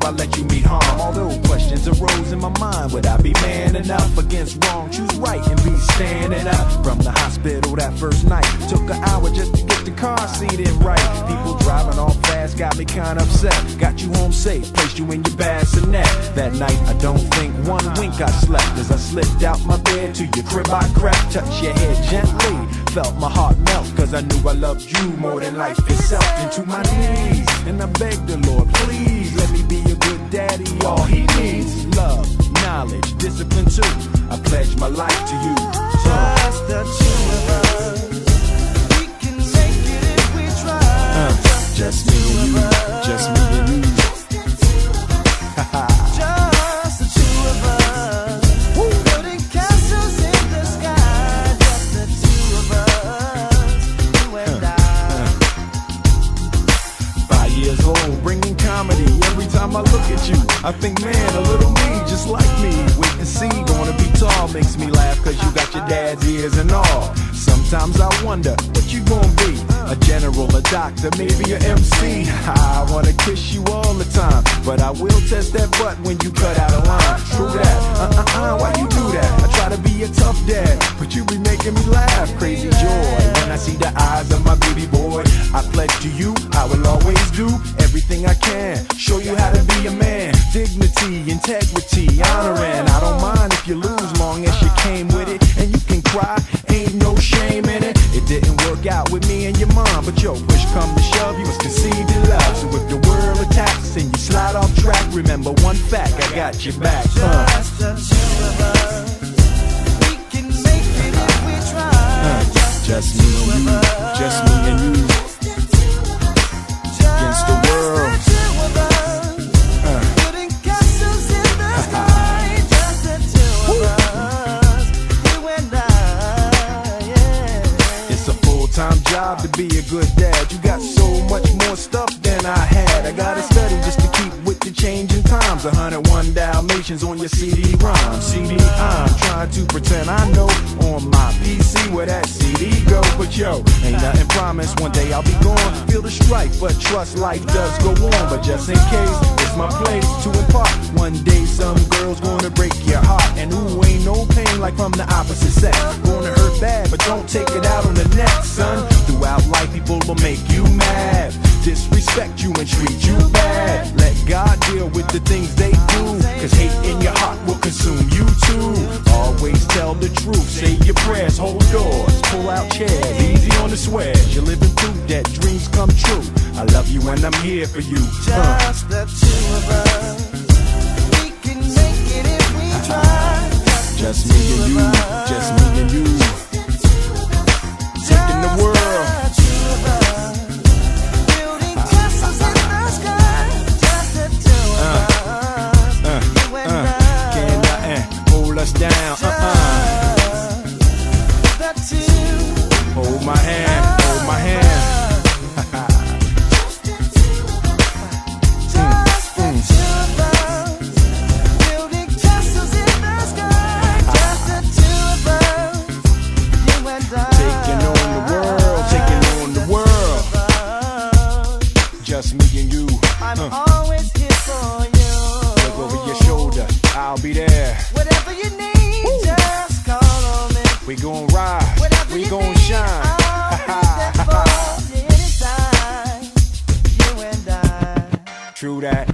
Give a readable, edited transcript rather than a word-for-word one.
I let you meet harm. Although questions arose in my mind, would I be man enough against wrong? Choose right and be standing up. From the hospital that first night, took an hour just to get the car seat in right. People driving all fast got me kinda upset. Got you home safe, placed you in your bassinet. That night I don't think one wink I slept. As I slipped out my bed to your crib I crept. Touched your head gently, felt my heart melt. Cause I knew I loved you more than life itself. Into my knees, and I begged the Lord, please let me be a good daddy. All he needs, love, knowledge, discipline too. I pledge my life to you. Just the two of us. We can make it if we try. Just me and you, just me and you. Just the two of us. Building castles in the sky. Just the two of us. You and I. 5 years old, bringing comedy. Every time I look at you, I think, man, a little me, just like me. Wait and see, gonna be tall, makes me laugh, cause you got your dad's ears and all. Sometimes I wonder, what you gonna be? A general, a doctor, maybe a MC. I wanna kiss you all the time, but I will test that butt when you cut out a line. True that, why you do that? I try to be a tough dad, but you be making me laugh. Crazy joy, when I see the eyes of my baby boy. I pledge to you, I will always do everything I can. Show you how to be a man. Dignity, integrity, honoring. I don't mind if you lose, long as you came with it. And you can cry, ain't no shame in it. It didn't work out with me and your mom, but yo, push come to shove, you was conceived in love. So if the world attacks and you slide off track, remember one fact, I got your back. Just the two of us. We can make it if we try. Just me and you, just me and you. Against the world. Building castles in the sky. Just the two of us. You and I, yeah. It's a full-time job to be a good dad. You got so much more stuff than I had. I gotta study just to keep with the changing times. 101 Dalmatians on your CD-ROM. CD, I'm trying to pretend I know on my PC where that CD go. But yo, ain't nothing promised. One day I'll be gone. Feel the strife, but trust life does go on. But just in case, it's my place to impart. One day some girl's gonna break your heart. And ooh, ain't no pain like from the opposite sex. Gonna hurt bad, but don't take it out on the next, son. Throughout life, people will make you mad, disrespect you and treat you bad. Let God deal with the things they do, cause hate in your heart will consume you too. Always tell the truth, say your prayers, hold doors, pull out chairs, easy on the swears. You're living proof that dreams come true. I love you and I'm here for you. Just the two of us. We can make it if we try. Just me and you, just me and you. Taking the world. Down, hold my hand, hold my hand. Building castles in the sky. Just the two of us, you and I. Taking on the world, taking on the world. Just me and you. I'm always here for you. Look over your shoulder, I'll be there. Whatever you need, just call on me. We gon' ride, Whatever we you gon' need, shine. I'll be there for you anytime. You and I. True that.